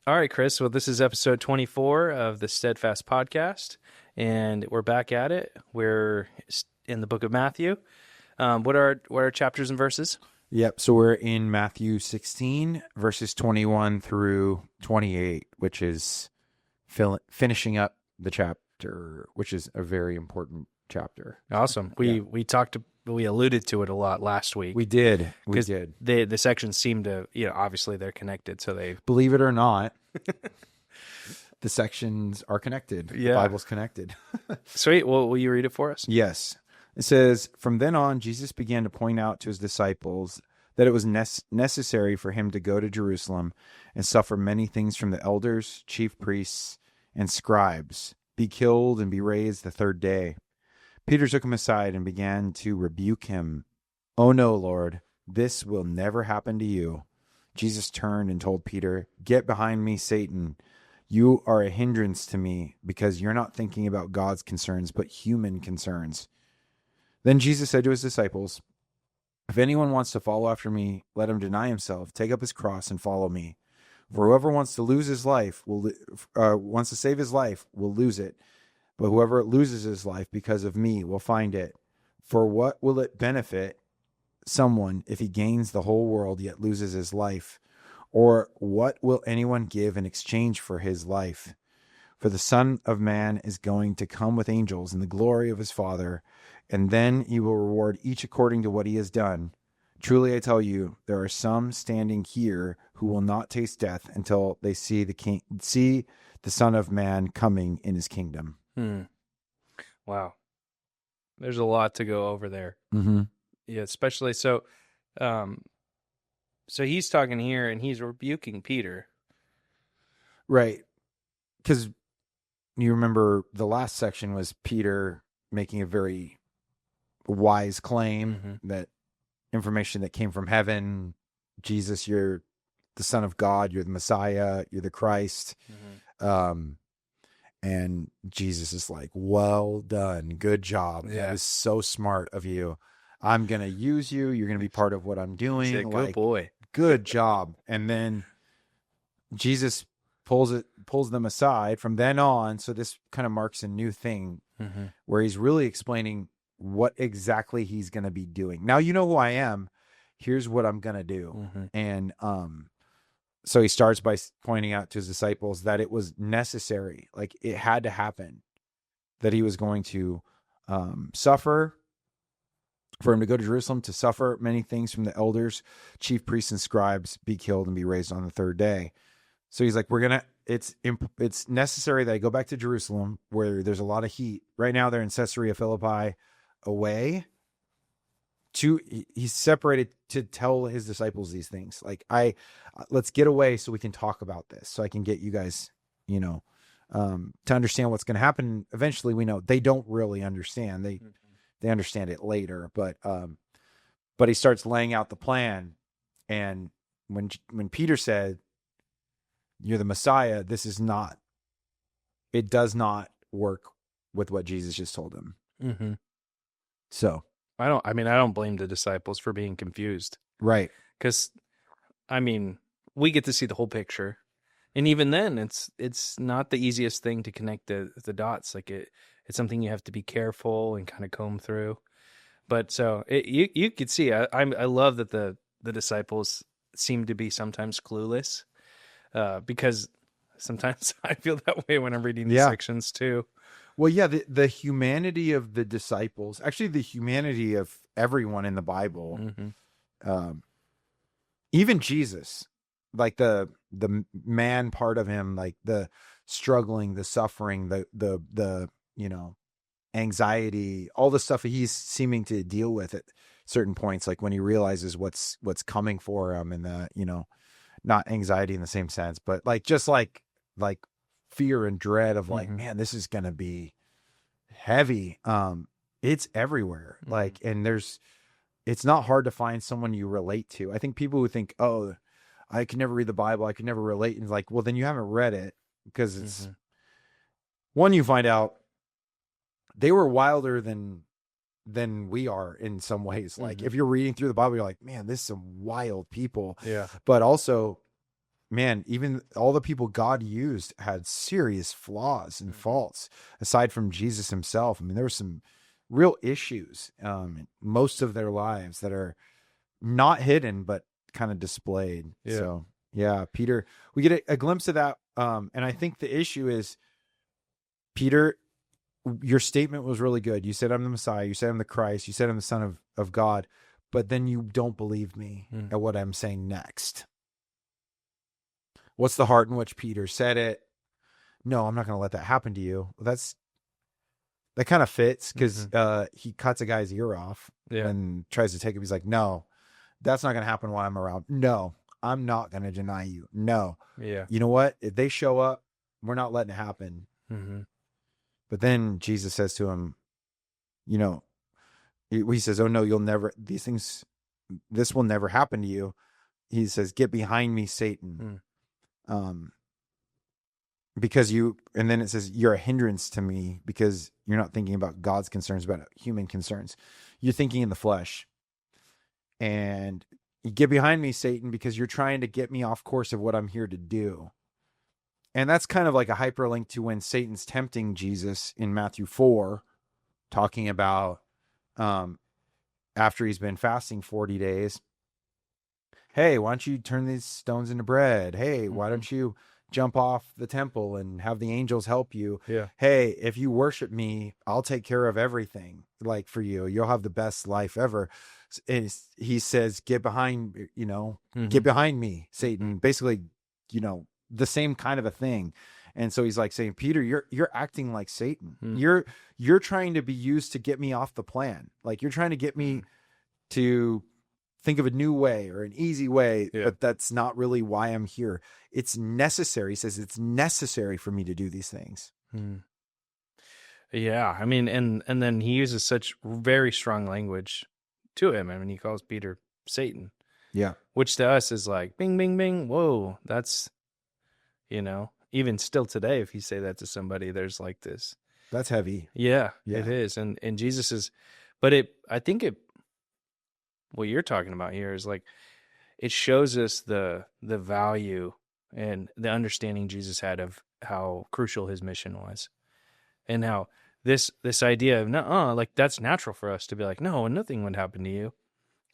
All right, Chris. Well, this is episode 24 of the Steadfast podcast, and we're back at it. We're in the book of Matthew. What are chapters and verses? Yep. So we're in Matthew 16, verses 21 through 28, which is finishing up the chapter, which is a very important chapter. Awesome. We alluded to it a lot last week. We did. The sections seem to, obviously they're connected. So they, Believe it or not, the sections are connected. Yeah. The Bible's connected. sweet. Well, will you read it for us? Yes. It says, "From then on, Jesus began to point out to his disciples that it was necessary for him to go to Jerusalem and suffer many things from the elders, chief priests, and scribes, be killed and be raised the third day." Peter took him aside and began to rebuke him. "Oh no, Lord, this will never happen to you." Jesus turned and told Peter, "Get behind me, Satan. You are a hindrance to me because you're not thinking about God's concerns, but human concerns." Then Jesus said to his disciples, "If anyone wants to follow after me, let him deny himself, take up his cross, and follow me. For whoever wants to save his life will lose it. But whoever loses his life because of me will find it. For what will it benefit someone if he gains the whole world yet loses his life? Or what will anyone give in exchange for his life? For the Son of Man is going to come with angels in the glory of his Father, and then he will reward each according to what he has done. Truly I tell you, there are some standing here who will not taste death until they see the Son of Man coming in his kingdom." Wow. There's a lot to go over there. Mm-hmm. Yeah, especially so. So he's talking here, and he's rebuking Peter. Right. Because you remember the last section was Peter making a very wise claim that information that came from heaven, Jesus, you're the Son of God, you're the Messiah, you're the Christ. And Jesus is like, "Well done. Good job. Yeah. That is so smart of you. I'm going to use you. You're going to be part of what I'm doing." He's a good boy. Good job. And then Jesus pulls them aside from then on. So this kind of marks a new thing where he's really explaining what exactly he's going to be doing. Now, you know who I am. Here's what I'm going to do. And, so he starts by pointing out to his disciples that it was necessary, like it had to happen, that he was going to suffer, for him to go to Jerusalem to suffer many things from the elders, chief priests, and scribes, be killed and be raised on the third day. So he's like, it's necessary that I go back to Jerusalem where there's a lot of heat. Right now they're in Caesarea Philippi away. He's separated to tell his disciples these things. Like, let's get away so we can talk about this, so I can get you guys, to understand what's going to happen. Eventually, we know they don't really understand. They understand it later, but he starts laying out the plan. And when Peter said, "You're the Messiah," it does not work with what Jesus just told him. So. I don't blame the disciples for being confused. Right. Because, we get to see the whole picture. And even then, it's not the easiest thing to connect the dots. Like, it's something you have to be careful and kind of comb through. But so, you could see, I love that the disciples seem to be sometimes clueless. Because sometimes I feel that way when I'm reading these sections too. Well, yeah, the humanity of the disciples, actually the humanity of everyone in the Bible, even Jesus, like the man part of him, like the struggling, the suffering, the anxiety, all the stuff he's seeming to deal with at certain points, like when he realizes what's coming for him, and not anxiety in the same sense, but just like fear and dread of like, man, this is going to be heavy. It's everywhere. And it's not hard to find someone you relate to. I think people who think, "Oh, I can never read the Bible, I can never relate," and like, well, then you haven't read it, because it's one, you find out they were wilder than we are in some ways. Like if you're reading through the Bible, you're like, man, this is some wild people. Yeah. But also man, even all the people God used had serious flaws and faults aside from Jesus himself. I mean, there were some real issues in most of their lives that are not hidden, but kind of displayed. Yeah. So yeah, Peter, we get a glimpse of that. And I think the issue is, Peter, your statement was really good. You said I'm the Messiah. You said I'm the Christ. You said I'm the Son of God. But then you don't believe me at what I'm saying next. What's the heart in which Peter said it? No, I'm not going to let that happen to you. That kind of fits because he cuts a guy's ear off and tries to take him. He's like, no, that's not going to happen while I'm around. No, I'm not going to deny you. No. Yeah. You know what? If they show up, we're not letting it happen. Mm-hmm. But then Jesus says to him, you know, he says, oh no, you'll never, this will never happen to you. He says, get behind me, Satan. Because and then it says, you're a hindrance to me because you're not thinking about God's concerns, about human concerns. You're thinking in the flesh. And you get behind me, Satan, because you're trying to get me off course of what I'm here to do. And that's kind of like a hyperlink to when Satan's tempting Jesus in Matthew 4, talking about after he's been fasting 40 days. Hey, why don't you turn these stones into bread? Hey, why don't you jump off the temple and have the angels help you? Yeah. Hey, if you worship me, I'll take care of everything. Like for you, you'll have the best life ever. And he says, get behind, get behind me, Satan. Basically, the same kind of a thing. And so he's like saying, Peter, you're acting like Satan. You're trying to be used to get me off the plan. Like you're trying to get me to think of a new way or an easy way, but that's not really why I'm here. It's necessary. He says it's necessary for me to do these things. Yeah. I mean, and then he uses such very strong language to him. I mean, he calls Peter Satan. Yeah. Which to us is like, bing, bing, bing. Whoa, that's, even still today, if you say that to somebody, there's like this. That's heavy. Yeah. It is. And Jesus is, but I think what you're talking about here is like, it shows us the value and the understanding Jesus had of how crucial his mission was, and how this idea of like that's natural for us to be like, no, nothing would happen to you.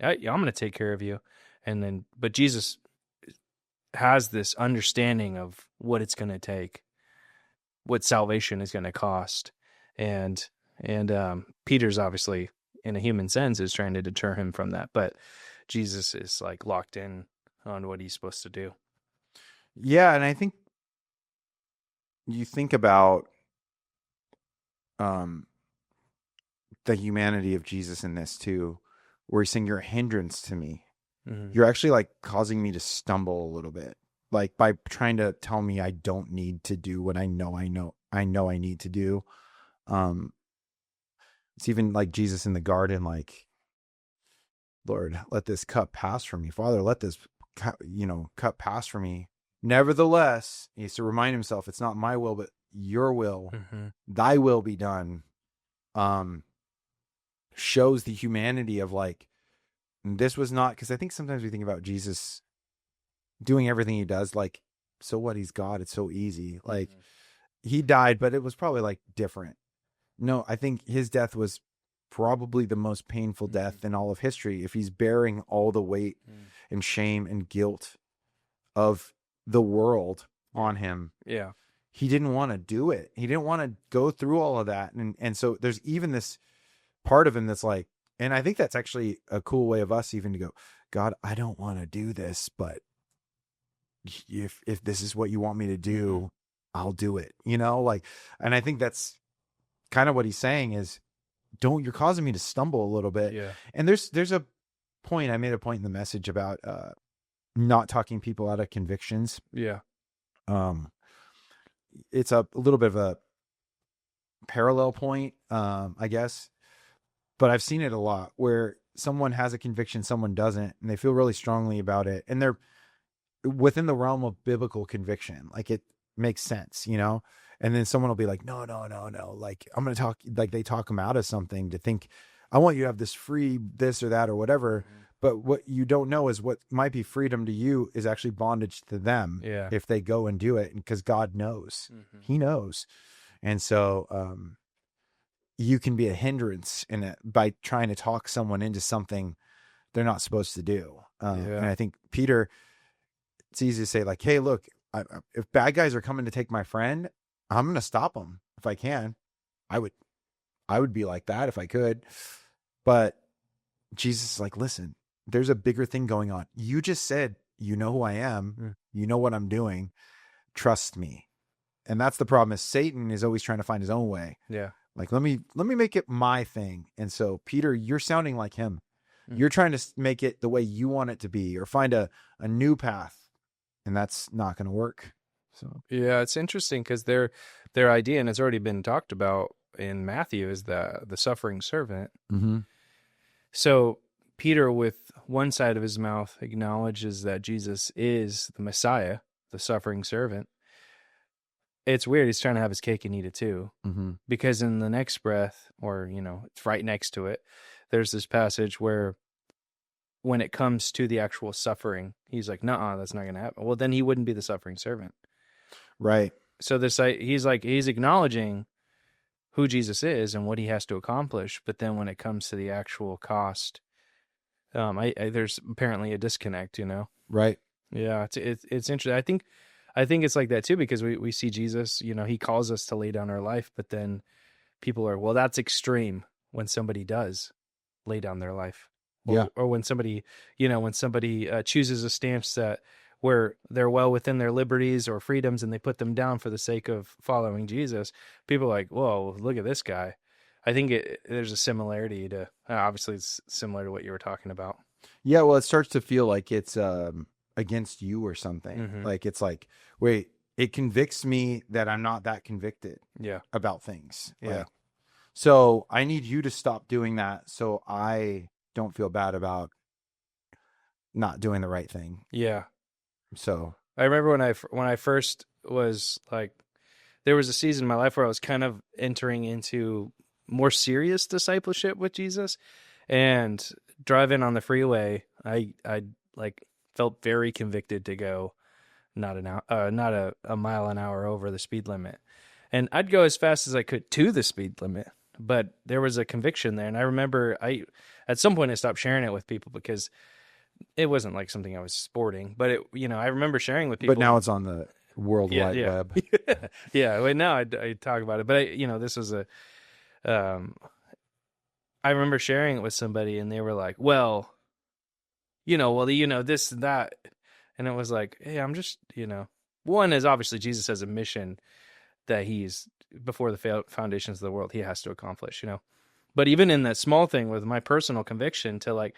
I'm going to take care of you. But Jesus has this understanding of what it's going to take, what salvation is going to cost. And Peter's obviously, in a human sense, is trying to deter him from that. But Jesus is like locked in on what he's supposed to do. Yeah. And I think you think about the humanity of Jesus in this too, where he's saying you're a hindrance to me. You're actually like causing me to stumble a little bit, like by trying to tell me I don't need to do what I know I need to do. It's even like Jesus in the garden, like, Lord, let this cup pass from me. Father, let this cup pass from me. Nevertheless, he has to remind himself, it's not my will, but your will, thy will be done. Shows the humanity of like, this was not, because I think sometimes we think about Jesus doing everything he does, like, so what, he's God, it's so easy. Like he died, but it was probably like different. No, I think his death was probably the most painful death in all of history. If he's bearing all the weight and shame and guilt of the world on him. Yeah. He didn't want to do it. He didn't want to go through all of that. And so there's even this part of him that's like, and I think that's actually a cool way of us even to go, God, I don't want to do this, but if this is what you want me to do, I'll do it, like, and I think that's kind of what he's saying is, you're causing me to stumble a little bit. Yeah. And there's a point, I made a point in the message about, not talking people out of convictions. Yeah. It's a little bit of a parallel point, I guess, but I've seen it a lot where someone has a conviction, someone doesn't, and they feel really strongly about it. And they're within the realm of biblical conviction. Like it makes sense, and then someone will be like, no. Like I'm going to talk, like they talk them out of something to think, I want you to have this free, this or that or whatever. But what you don't know is what might be freedom to you is actually bondage to them Yeah. if they go and do it, because God knows. He knows. And so you can be a hindrance in it by trying to talk someone into something they're not supposed to do. And I think Peter, it's easy to say like, hey, look, if bad guys are coming to take my friend, I'm going to stop them if I can. I would be like that if I could. But Jesus is like, listen, there's a bigger thing going on. You just said, you know who I am. You know what I'm doing. Trust me. And that's the problem, is Satan is always trying to find his own way. Yeah. Like, let me make it my thing. And so Peter, you're sounding like him. You're trying to make it the way you want it to be, or find a new path. And that's not going to work. So, yeah, it's interesting because their idea, and it's already been talked about in Matthew, is the suffering servant. So Peter, with one side of his mouth, acknowledges that Jesus is the Messiah, the suffering servant. It's weird. He's trying to have his cake and eat it too, because in the next breath, or, it's right next to it, there's this passage where when it comes to the actual suffering, he's like, "Nuh-uh, that's not going to happen." Well, then he wouldn't be the suffering servant. right. So he's acknowledging who Jesus is and what he has to accomplish. But then when it comes to the actual cost, there's apparently a disconnect, Right. Yeah, it's interesting. I think it's like that too, because we see Jesus, he calls us to lay down our life, but then people are, well, that's extreme when somebody does lay down their life. Or when somebody, chooses a stance that where they're well within their liberties or freedoms and they put them down for the sake of following Jesus, people are like, whoa, look at this guy. I think there's a similarity to, obviously it's similar to what you were talking about. Yeah. Well, it starts to feel like it's against you or something. Like, it's like, wait, it convicts me that I'm not that convicted about things. Yeah. Like, so I need you to stop doing that, so I don't feel bad about not doing the right thing. Yeah. So I remember when I first was like, there was a season in my life where I was kind of entering into more serious discipleship with Jesus, and driving on the freeway, I like felt very convicted to go not a mile an hour over the speed limit, and I'd go as fast as I could to the speed limit. But there was a conviction there, and I remember at some point I stopped sharing it with people because it wasn't like something I was sporting. But I remember sharing with people. But now it's on the World Wide Web. Yeah. Well, now I talk about it, but this was I remember sharing it with somebody, and they were like, "Well, this and that," and it was like, "Hey, I'm just, one is obviously Jesus has a mission that he's before the foundations of the world, he has to accomplish, But even in that small thing with my personal conviction to like,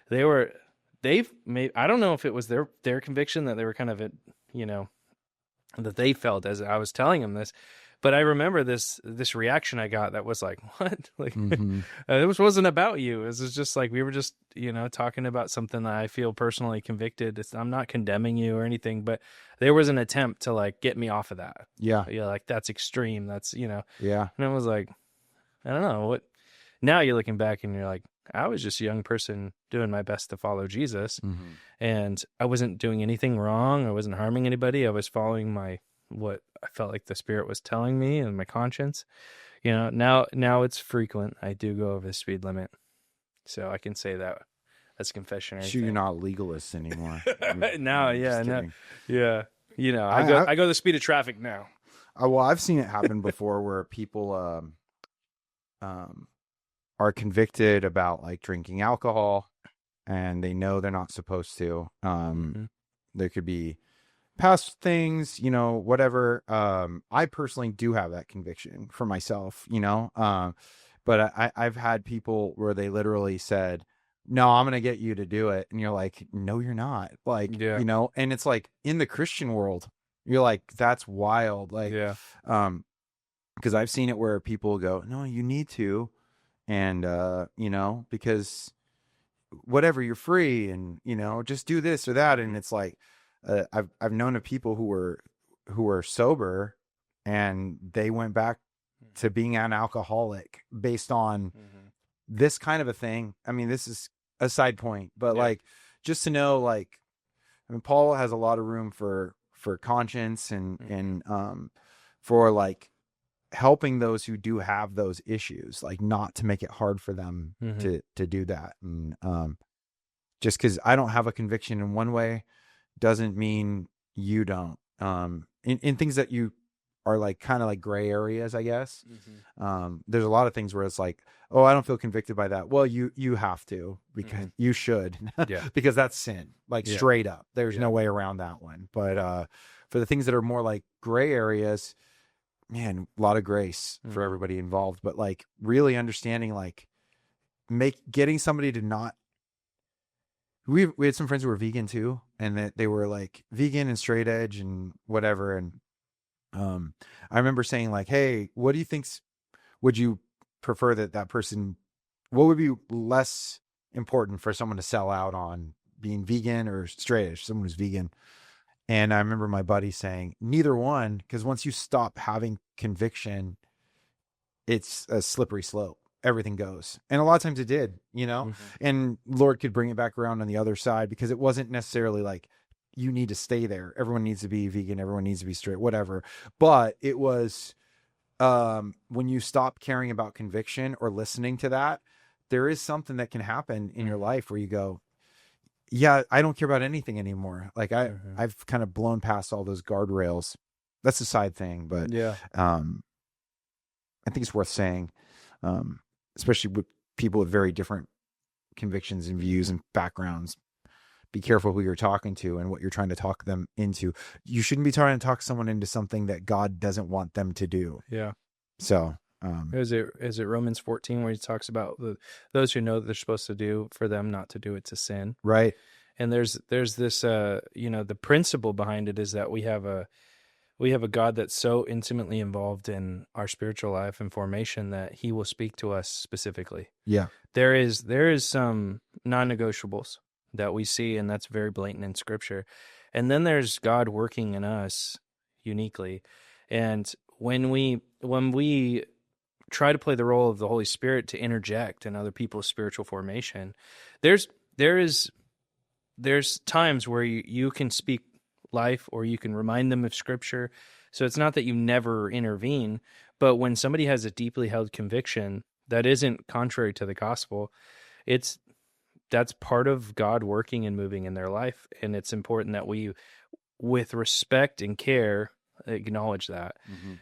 they've made, I don't know if it was their conviction that they were kind of, that they felt as I was telling them this, but I remember this reaction I got that was like, what? Like, it wasn't about you. It was just like, we were just, talking about something that I feel personally convicted. I'm not condemning you or anything, but there was an attempt to like get me off of that. Yeah. Like that's extreme. That's, Yeah. And I was like, I don't know what, now you're looking back and you're like, I was just a young person doing my best to follow Jesus, and I wasn't doing anything wrong. I wasn't harming anybody. I was following what I felt like the Spirit was telling me and my conscience. Now it's frequent. I do go over the speed limit, so I can say that as confession. Sure, you're not legalists anymore. No, yeah, no, yeah. I go the speed of traffic now. Well, I've seen it happen before where people are convicted about like drinking alcohol, and they know they're not supposed to. There could be past things, whatever. I personally do have that conviction for myself, but I've had people where they literally said, "No, I'm going to get you to do it." And you're like, "No, you're not." Like, and it's like in the Christian world, you're like, that's wild. Like, because I've seen it where people go, "No, you need to." And, because whatever, you're free, and, just do this or that. And it's like, I've known of people who were sober, and they went back to being an alcoholic based on this kind of a thing. I mean, this is a side point, but like just to know, like, I mean, Paul has a lot of room for conscience and for like helping those who do have those issues, like not to make it hard for them to do that. And just because I don't have a conviction in one way doesn't mean you don't. In things that you are like kind of like gray areas, I guess. There's a lot of things where it's like, oh, I don't feel convicted by that. Well, you have to, because you should, because that's sin, like straight up. There's no way around that one. But for the things that are more like gray areas, man, a lot of grace for everybody involved. But like really understanding, like getting somebody to not. We had some friends who were vegan too, and that they were like vegan and straight edge and whatever. And I remember saying like, hey, what do you think? Would you prefer that person? What would be less important for someone to sell out on, being vegan or straight edge? Someone who's vegan. And I remember my buddy saying neither one, because once you stop having conviction, it's a slippery slope. Everything goes. And a lot of times it did, and Lord could bring it back around on the other side, because it wasn't necessarily like you need to stay there. Everyone needs to be vegan. Everyone needs to be straight, whatever. But it was, when you stop caring about conviction or listening to that, there is something that can happen in your life where you go, yeah, I don't care about anything anymore. Like I've kind of blown past all those guardrails. That's a side thing, but I think it's worth saying, especially with people with very different convictions and views and backgrounds. Be careful who you're talking to and what you're trying to talk them into. You shouldn't be trying to talk someone into something that God doesn't want them to do. Yeah. So, is it Romans 14 where he talks about those who know that they're supposed to do, for them not to do it to sin. Right. And there's this, the principle behind it is that we have a God that's so intimately involved in our spiritual life and formation that he will speak to us specifically. Yeah. There is some non-negotiables that we see, and that's very blatant in Scripture. And then there's God working in us uniquely. And when we try to play the role of the Holy Spirit to interject in other people's spiritual formation, there's times where you can speak life, or you can remind them of Scripture. So it's not that you never intervene, but when somebody has a deeply held conviction that isn't contrary to the gospel, that's part of God working and moving in their life. And it's important that we, with respect and care, acknowledge that.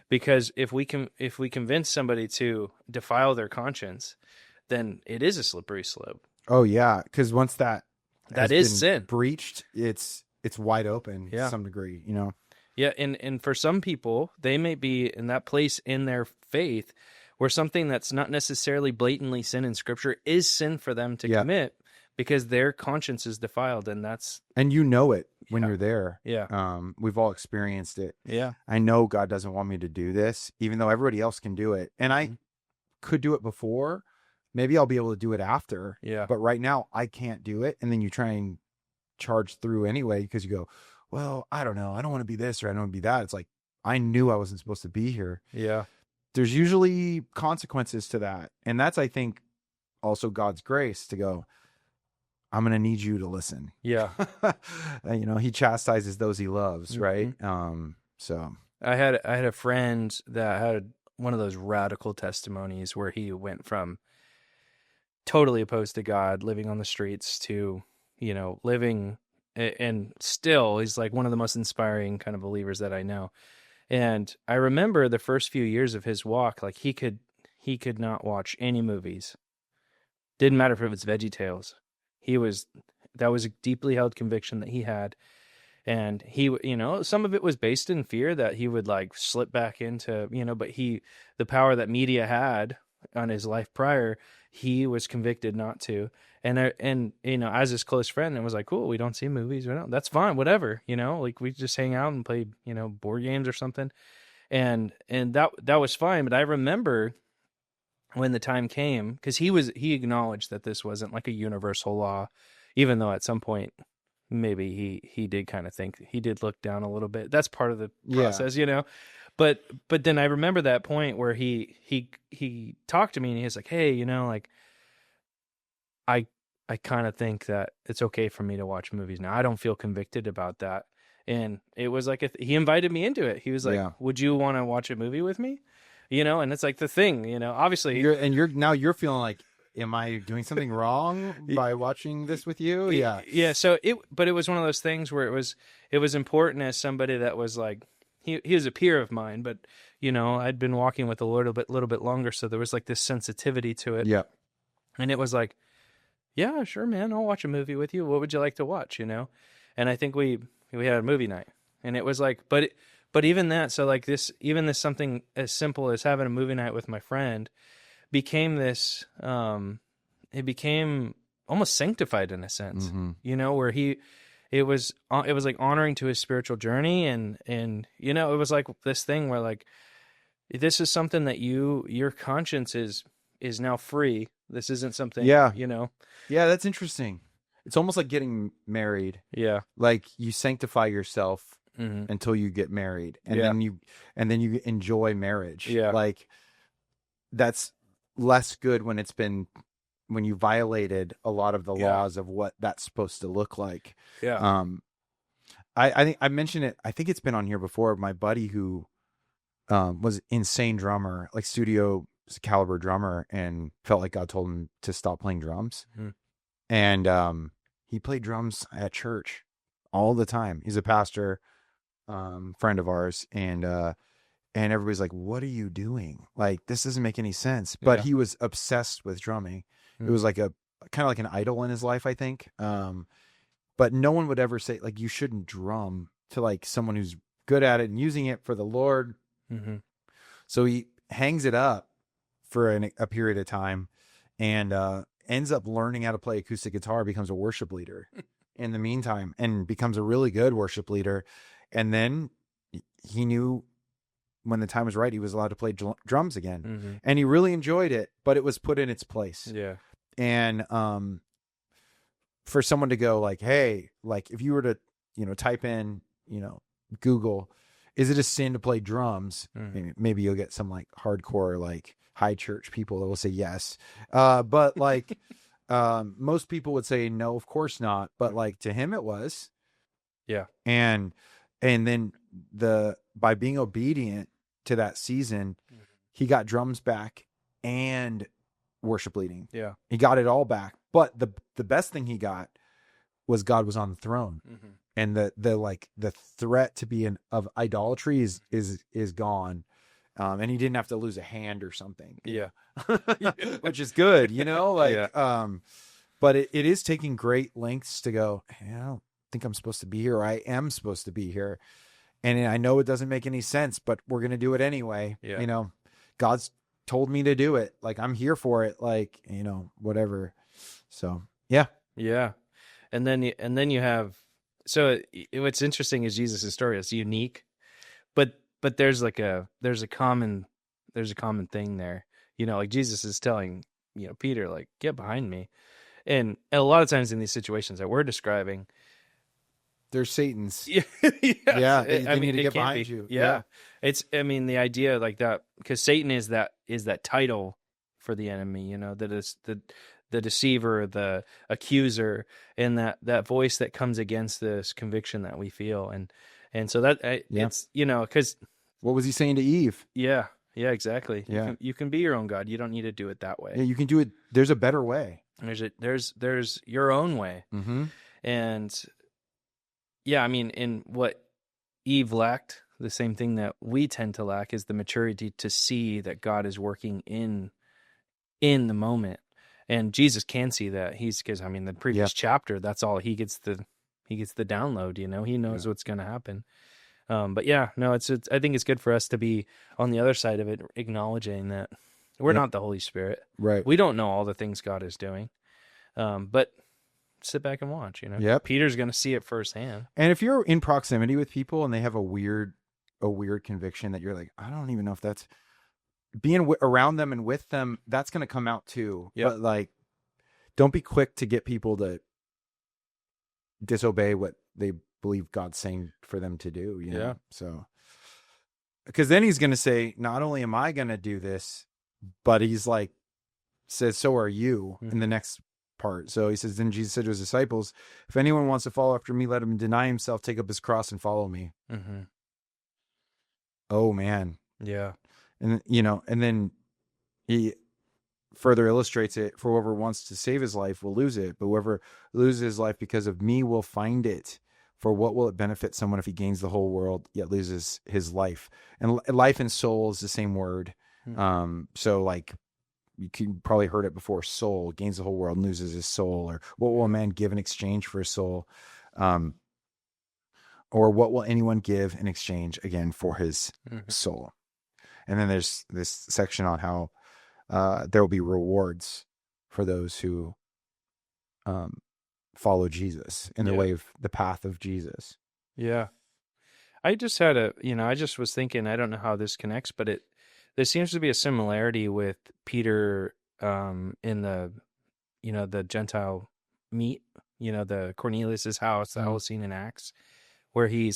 Because if we convince somebody to defile their conscience, then it is a slippery slope. Oh yeah. Cause once that is sin breached, it's wide open to some degree, Yeah. And for some people, they may be in that place in their faith where something that's not necessarily blatantly sin in Scripture is sin for them to commit, because their conscience is defiled, and you know it when you're there. Yeah. We've all experienced it. Yeah. I know God doesn't want me to do this, even though everybody else can do it. And I could do it before. Maybe I'll be able to do it after. Yeah. But right now I can't do it. And then you try and charge through anyway, because you go, well, I don't know. I don't want to be this, or I don't want to be that. It's like, I knew I wasn't supposed to be here. Yeah. There's usually consequences to that. And that's, I think, also God's grace to go, I'm going to need you to listen. Yeah. He chastises those he loves. Right. So I had a friend that had one of those radical testimonies where he went from totally opposed to God, living on the streets, to, living, and still he's like one of the most inspiring kind of believers that I know. And I remember the first few years of his walk, like he could not watch any movies. Didn't matter if it was VeggieTales. That was a deeply held conviction that he had. And he, some of it was based in fear that he would like slip back into, but the power that media had on his life prior, he was convicted not to. And as his close friend, it was like, cool, we don't see movies. That's fine, whatever, like we just hang out and play, board games or something. And that was fine. But I remember when the time came, because he acknowledged that this wasn't like a universal law, even though at some point maybe he did kind of think, he did look down a little bit. That's part of the process, But then I remember that point where he talked to me and he was like, hey, I kind of think that it's okay for me to watch movies now. I don't feel convicted about that. And it was like he invited me into it. He was like, Yeah. "Would you want to watch a movie with me?" You know, and it's like the thing, you know. Obviously, you're feeling like, am I doing something wrong by watching this with you? Yeah. yeah. So it was one of those things where it was important as somebody that was like he was a peer of mine, but you know, I'd been walking with a little bit longer, so there was like this sensitivity to it. Yeah. And it was like, yeah, sure, man, I'll watch a movie with you. What would you like to watch? You know, and I think we had a movie night, and it was like, but even that, so like this something as simple as having a movie night with my friend became this. It became almost sanctified in a sense, you know, where it was like honoring to his spiritual journey, and you know, it was like this thing where like this is something that your conscience is now free. This isn't something, you know. Yeah, that's interesting. It's almost like getting married. Yeah. Like you sanctify yourself until you get married, and then you enjoy marriage. Yeah. Like that's less good when you violated a lot of the laws of what that's supposed to look like. Yeah. I think I mentioned it. I think it's been on here before. My buddy who was insane drummer, like studio caliber drummer, and felt like God told him to stop playing drums. And he played drums at church all the time. He's a pastor, friend of ours, and everybody's like, "What are you doing? Like, this doesn't make any sense." But he was obsessed with drumming. It was like a kind of like an idol in his life, I think. But no one would ever say like you shouldn't drum to like someone who's good at it and using it for the Lord. So he hangs it up for a period of time, and ends up learning how to play acoustic guitar, becomes a worship leader in the meantime, and becomes a really good worship leader. And then he knew when the time was right, he was allowed to play drums again. And he really enjoyed it, but it was put in its place. Yeah. And for someone to go like, hey, like if you were to, you know, type in, you know, Google, is it a sin to play drums? Maybe you'll get some like hardcore, like high church people that will say yes. But like most people would say no, of course not. But like to him it was. Yeah. And then by being obedient to that season, he got drums back and worship leading. Yeah. He got it all back. But the best thing he got was God was on the throne. And the threat to be of idolatry is gone. And he didn't have to lose a hand or something. Yeah. Which is good, you know, like, but it is taking great lengths to go, hey, I don't think I'm supposed to be here. I am supposed to be here. And I know it doesn't make any sense, but we're going to do it anyway. Yeah. You know, God's told me to do it. Like, I'm here for it. Like, you know, whatever. So, yeah. Yeah. And then you have, so what's interesting is Jesus' story. It's unique, but there's a common thing there, you know, like Jesus is telling, you know, Peter, like, get behind me. And a lot of times in these situations that we're describing, they're Satan's. Yeah. They need to get behind you. Yeah. It's, I mean, the idea like that, because Satan is that title for the enemy, you know, that is the deceiver, the accuser, and that voice that comes against this conviction that we feel. And so that it's, you know, because what was he saying to Eve? Yeah, exactly. Yeah. You can be your own God. You don't need to do it that way. Yeah, you can do it. There's a better way. There's your own way. And yeah, I mean, in what Eve lacked, the same thing that we tend to lack is the maturity to see that God is working in the moment. And Jesus can see that. Because I mean, the previous chapter, that's all he gets the download, you know, he knows what's going to happen. But yeah, no, it's I think it's good for us to be on the other side of it, acknowledging that we're not the Holy Spirit. Right. We don't know all the things God is doing. But sit back and watch, you know. Yep. Peter's going to see it firsthand. And if you're in proximity with people and they have a weird conviction that you're like, I don't even know if that's being around them and with them, that's going to come out too. Yep. But like, don't be quick to get people to disobey what they believe God's saying for them to do. You know? Yeah. So, because then he's going to say, not only am I going to do this, but he's like, says, so are you in the next part. So he says, then Jesus said to his disciples, if anyone wants to follow after me, let him deny himself, take up his cross and follow me. Mm-hmm. Oh man. Yeah. And, and then he further illustrates it, for whoever wants to save his life will lose it, but whoever loses his life because of me will find it. For what will it benefit someone if he gains the whole world yet loses his life? And life and soul is the same word. Mm-hmm. So like you can probably heard it before, soul, gains the whole world and loses his soul, or what will a man give in exchange for his soul? Or what will anyone give in exchange again for his soul? And then there's this section on how there will be rewards for those who follow Jesus in the way of the path of Jesus. Yeah. I just had I just was thinking, I don't know how this connects, but there seems to be a similarity with Peter in the, the Gentile meet, the Cornelius's house, the whole scene in Acts, where he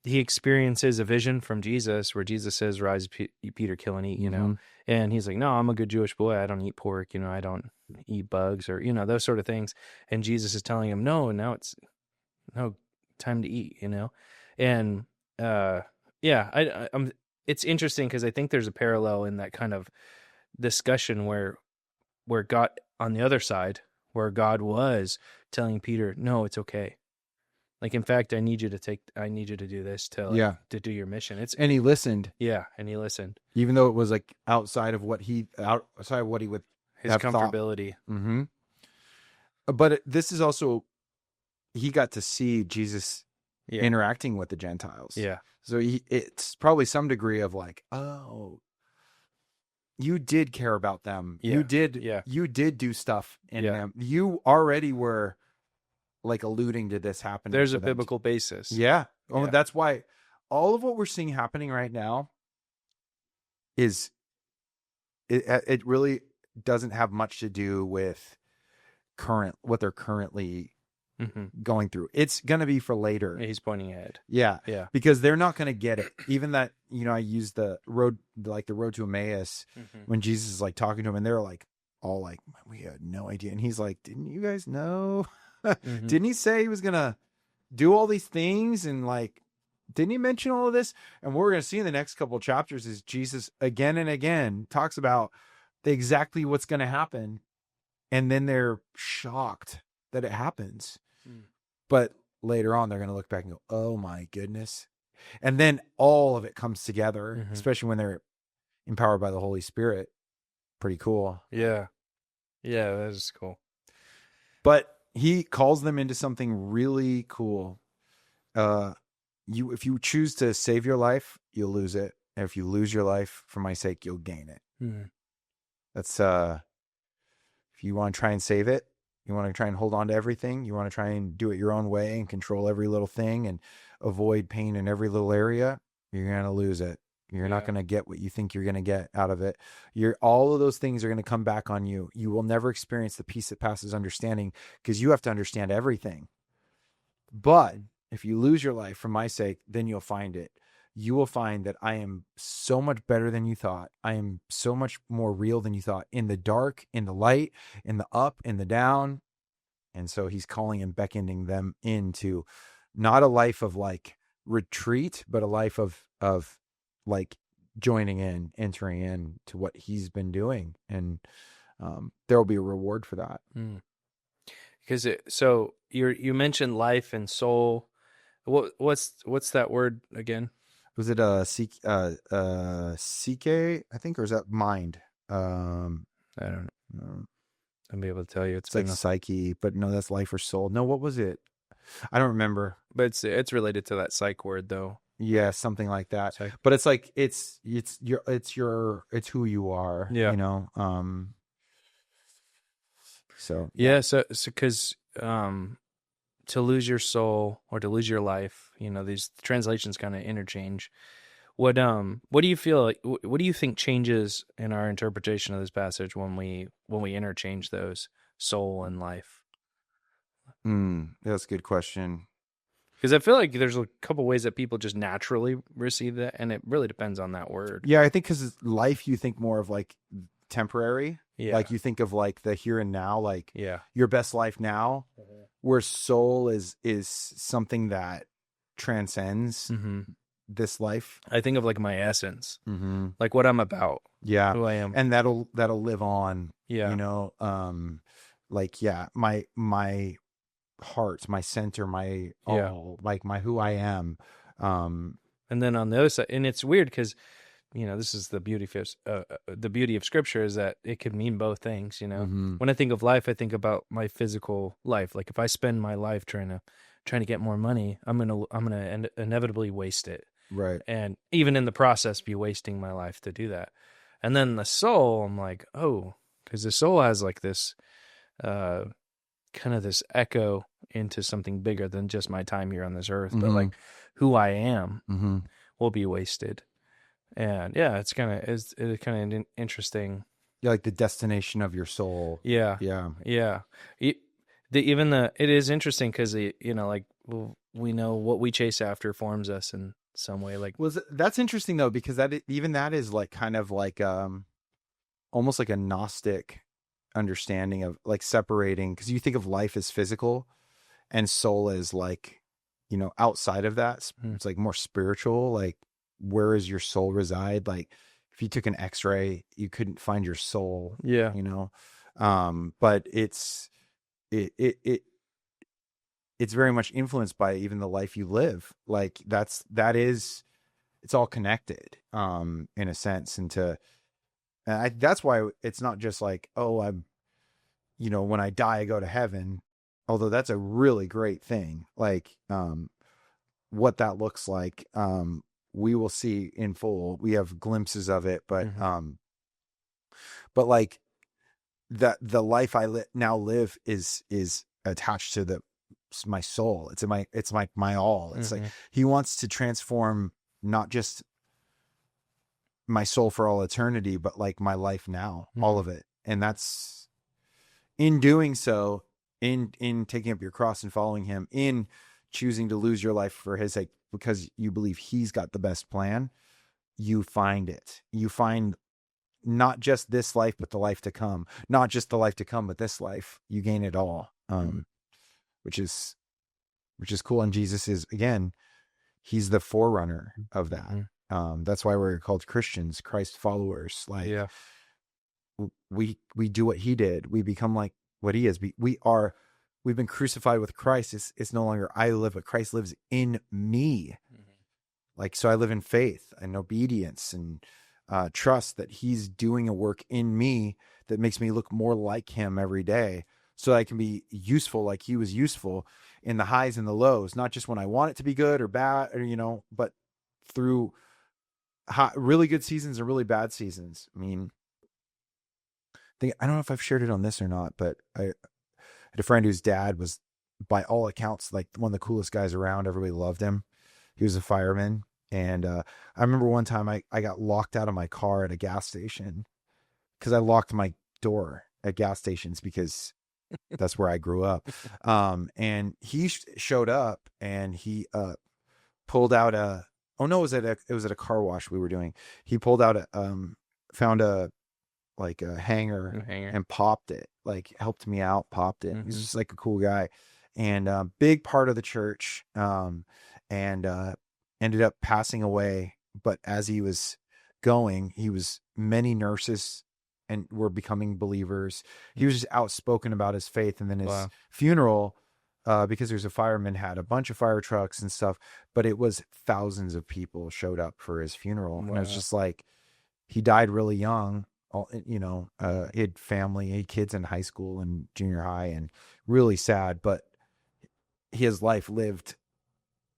experiences a vision from Jesus where Jesus says, rise, Peter, kill and eat, and he's like, no, I'm a good Jewish boy. I don't eat pork, I don't eat bugs or, those sort of things. And Jesus is telling him, no, now it's time to eat, and it's interesting because I think there's a parallel in that kind of discussion where God on the other side, where God was telling Peter, no, it's okay. Like, in fact, I need you to do this to do your mission. And he listened. Yeah. And he listened. Even though it was like outside of what he would his comfortability. Mm-hmm. But this is also, he got to see Jesus interacting with the Gentiles. Yeah. So it's probably some degree of like, oh, you did care about them. Yeah. You did do stuff in them. You already were like alluding to this happening. There's a biblical basis. Yeah. Oh, that's why all of what we're seeing happening right now is it really doesn't have much to do with what they're currently going through. It's going to be for later. He's pointing ahead. Yeah. Because they're not going to get it. Even that, I use the road to Emmaus when Jesus is like talking to him and they're like, all like, we had no idea. And he's like, didn't you guys know? Didn't he say he was going to do all these things? And like, didn't he mention all of this? And what we're going to see in the next couple of chapters is Jesus again and again talks about exactly what's going to happen. And then they're shocked that it happens. But later on, they're going to look back and go, oh my goodness. And then all of it comes together, especially when they're empowered by the Holy Spirit. Pretty cool. Yeah. Yeah, that is cool. But he calls them into something really cool. If you choose to save your life, you'll lose it. And if you lose your life for my sake, you'll gain it. That's if you want to try and save it, you want to try and hold on to everything, you want to try and do it your own way and control every little thing and avoid pain in every little area, you're going to lose it. You're not going to get what you think you're going to get out of it. All of those things are going to come back on you. You will never experience the peace that passes understanding because you have to understand everything. But if you lose your life for my sake, then you'll find it. You will find that I am so much better than you thought. I am so much more real than you thought, in the dark, in the light, in the up, in the down. And so he's calling and beckoning them into not a life of like retreat, but a life of like joining in, entering in to what he's been doing. And there will be a reward for that. Because so you mentioned life and soul. What's that word again? Was it psyche, I think, or is that mind? I don't know. I'll be able to tell you. It's like psyche, but no, that's life or soul. No, what was it? I don't remember. But it's related to that psych word though. Yeah, something like that. Psych. But it's like it's who you are. Yeah. So yeah, so because to lose your soul or to lose your life, these translations kind of interchange. What do you feel like? What do you think changes in our interpretation of this passage when we interchange those soul and life? That's a good question. Because I feel like there's a couple ways that people just naturally receive that, and it really depends on that word. Yeah, I think because life, you think more of like temporary. Yeah. Like you think of like the here and now, like Yeah. your best life now, where soul is something that transcends this life. I think of like my essence, Mm-hmm. like what I'm about, Yeah. who I am. And that'll live on, Yeah. you know, like, yeah, my heart, my center, my all, like my, who I am. And then on the other side, and it's weird because, you know, this is the beauty of scripture is that it can mean both things. You know, when I think of life, I think about my physical life. Like if I spend my life trying to get more money, I'm gonna inevitably waste it. Right. And even in the process, be wasting my life to do that. And then the soul, I'm like, oh, because the soul has like this, kind of this echo into something bigger than just my time here on this earth, but like who I am will be wasted. And yeah, it's kind of interesting. Yeah, like the destination of your soul. Yeah, Yeah. It is interesting because you know, like we know what we chase after forms us in some way. Like, that's interesting though, because that is like kind of like almost like a Gnostic understanding of like separating, because you think of life as physical and soul as like, you know, outside of that. It's like more spiritual. Like, where is your soul reside? Like if you took an x-ray, you couldn't find your soul. Yeah. You know, but it's very much influenced by even the life you live. Like it's all connected, in a sense. And that's why it's not just like, oh, I'm, you know, when I die, I go to heaven, although that's a really great thing. Like, what that looks like, we will see in full. We have glimpses of it, but like the life I now live is attached to my soul. It's my all. It's like he wants to transform not just my soul for all eternity, but like my life now, all of it. And that's, in doing so, in taking up your cross and following him, in choosing to lose your life for his sake, because you believe he's got the best plan, you find it. You find not just this life, but the life to come. Not just the life to come, but this life. You gain it all, which is cool. And Jesus is, again, he's the forerunner of that. That's why we're called Christians, Christ followers. Like, we do what he did. We become like what he is. We've been crucified with Christ. It's no longer I who live, but Christ lives in me. Like, so I live in faith and obedience and trust that he's doing a work in me that makes me look more like him every day, so that I can be useful like he was useful in the highs and the lows, not just when I want it to be good or bad, or, you know, but through really good seasons and really bad seasons. I mean, I don't know if I've shared it on this or not, but I had a friend whose dad was, by all accounts, like one of the coolest guys around. Everybody loved him. He was a fireman. And I remember one time I got locked out of my car at a gas station because I locked my door at gas stations because that's where I grew up. And he showed up and he pulled out it was at a car wash we were doing. He pulled out found a hanger and popped it, like helped me out, popped it. He's just like a cool guy, and big part of the church, and ended up passing away. But as he was going, many nurses and were becoming believers. He was just outspoken about his faith. And then his funeral, because there's a fireman, had a bunch of fire trucks and stuff, but it was thousands of people showed up for his funeral. And it was just like, he died really young. You know, he had family, he had kids in high school and junior high, and really sad, but his life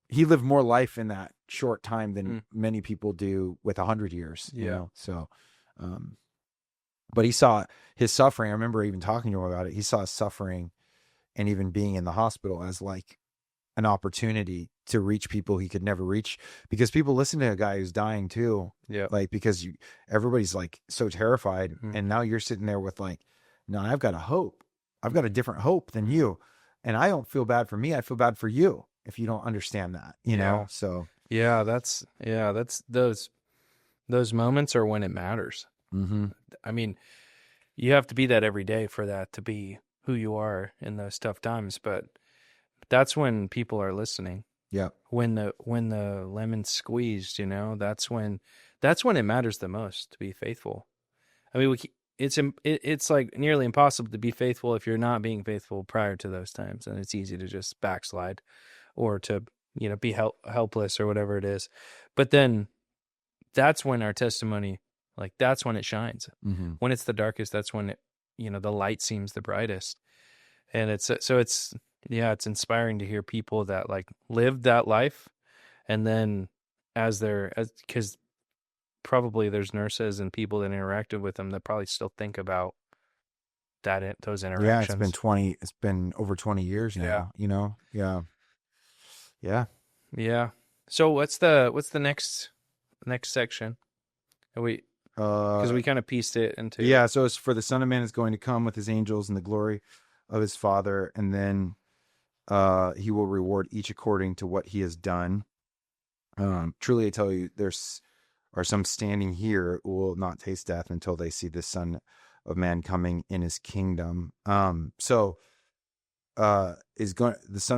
he lived more life in that short time than many people do with 100 years, you know? So, but he saw his suffering. I remember even talking to him about it. He saw his suffering and even being in the hospital as like an opportunity to reach people he could never reach, because people listen to a guy who's dying too. Yeah. Like, because everybody's like so terrified. And now you're sitting there with like, no, I've got a hope. I've got a different hope than you. And I don't feel bad for me. I feel bad for you if you don't understand that, you know? So that's those moments are when it matters. I mean, you have to be that every day for that to be who you are in those tough times. But that's when people are listening. Yeah. When the lemon's squeezed, that's when it matters the most to be faithful. I mean, it's like nearly impossible to be faithful if you're not being faithful prior to those times, and it's easy to just backslide or to be helpless or whatever it is. But then that's when our testimony, like that's when it shines. Mm-hmm. When it's the darkest, that's when the light seems the brightest. And it's inspiring to hear people that like lived that life, and then because probably there's nurses and people that interacted with them that probably still think about those interactions. Yeah, it's been over 20 years now, Yeah. Yeah. So what's the next section? Because we kind of pieced it into. Yeah, so it's for the Son of Man is going to come with his angels in the glory of his Father, and then he will reward each according to what he has done. Truly I tell you, are some standing here who will not taste death until they see the Son of Man coming in his kingdom. The Son of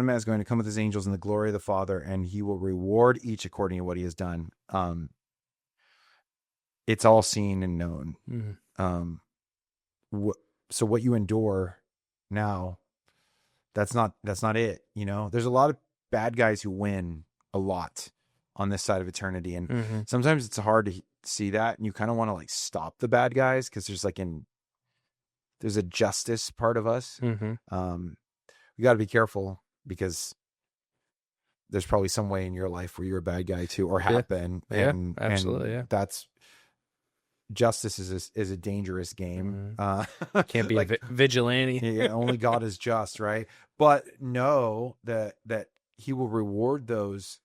Man is going to come with his angels in the glory of the Father, and he will reward each according to what he has done. It's all seen and known. Mm-hmm. So what you endure now, that's not it. There's a lot of bad guys who win a lot on this side of eternity. And mm-hmm. sometimes it's hard to see that. And you kind of want to like stop the bad guys, because there's a justice part of us. Mm-hmm. We got to be careful, because there's probably some way in your life where you're a bad guy too, or have been. Yeah, absolutely. And justice is a dangerous game. Mm-hmm. Can't be like, a vigilante. Yeah, only God is just, right? But know that he will reward those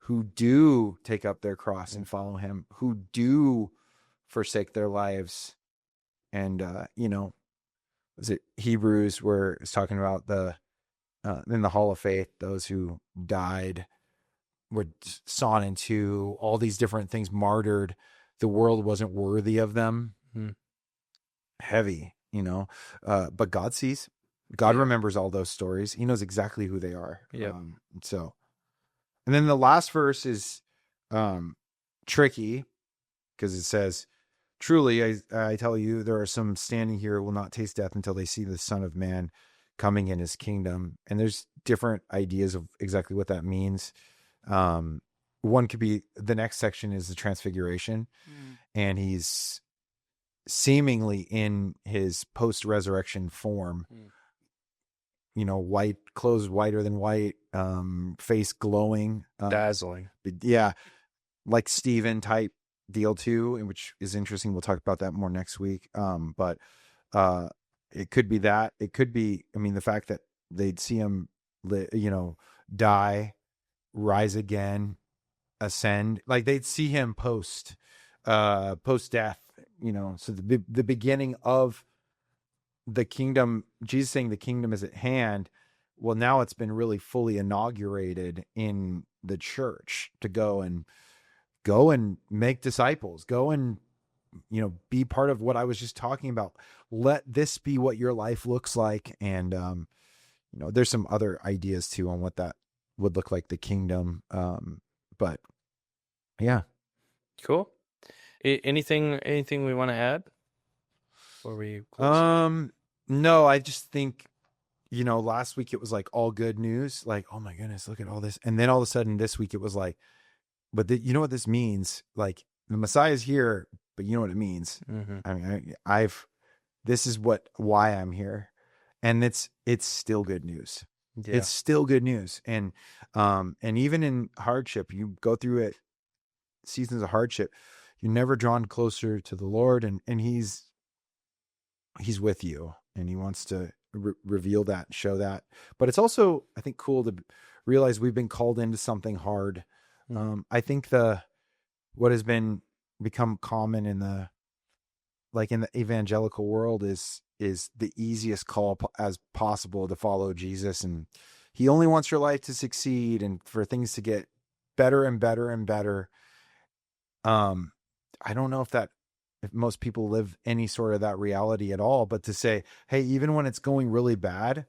who do take up their cross and follow him, who do forsake their lives. And, was it Hebrews where it's talking about in the Hall of Faith, those who died were sawn into, all these different things, martyred. The world wasn't worthy of them. Mm-hmm. Heavy, but God sees. God remembers all those stories. He knows exactly who they are. Yeah. And then the last verse is tricky, because it says, "Truly, I tell you, there are some standing here who will not taste death until they see the Son of Man coming in his kingdom." And there's different ideas of exactly what that means. One could be, the next section is the transfiguration, and he's seemingly in his post-resurrection form, white clothes, whiter than white, face glowing, dazzling. Yeah. Like Stephen type deal too, which is interesting. We'll talk about that more next week. But it could be that. It could be, the fact that they'd see him, die, rise again, ascend, like they'd see him post death, so the beginning of the kingdom, Jesus saying the kingdom is at hand. Well, now it's been really fully inaugurated in the church to go and make disciples, go and, be part of what I was just talking about. Let this be what your life looks like. And, there's some other ideas too on what that would look like, the kingdom. But yeah. Cool. Anything we want to add before we close? No, I just think, last week it was like all good news, like, oh my goodness, look at all this. And then all of a sudden this week it was like, but you know what this means? Like, the Messiah is here, but you know what it means? Mm-hmm. This is why I'm here. And it's still good news. Yeah. It's still good news. And even in hardship, you go through it, seasons of hardship, you're never drawn closer to the Lord, and he's with you, and he wants to reveal that, show that. But it's also, I think, cool to realize we've been called into something hard. I think what has become common in the evangelical world is the easiest call as possible to follow Jesus. And he only wants your life to succeed and for things to get better and better and better. I don't know if that if most people live any sort of that reality at all, but to say, hey, even when it's going really bad,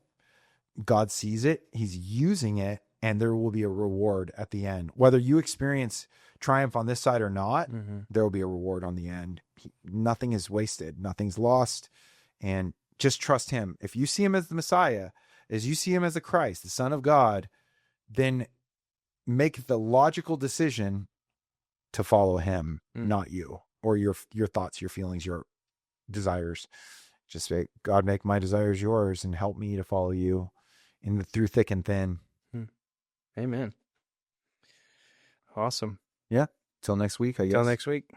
God sees it, he's using it, and there will be a reward at the end. Whether you experience triumph on this side or not, there will be a reward on the end. Nothing is wasted. Nothing's lost. And just trust him. If you see him as the Messiah, as you see him as the Christ, the Son of God, then make the logical decision to follow him, not you, or your thoughts, your feelings, your desires. Just say, God, make my desires yours and help me to follow you through thick and thin. Amen. Awesome. Yeah. Till next week, I guess. Till next week.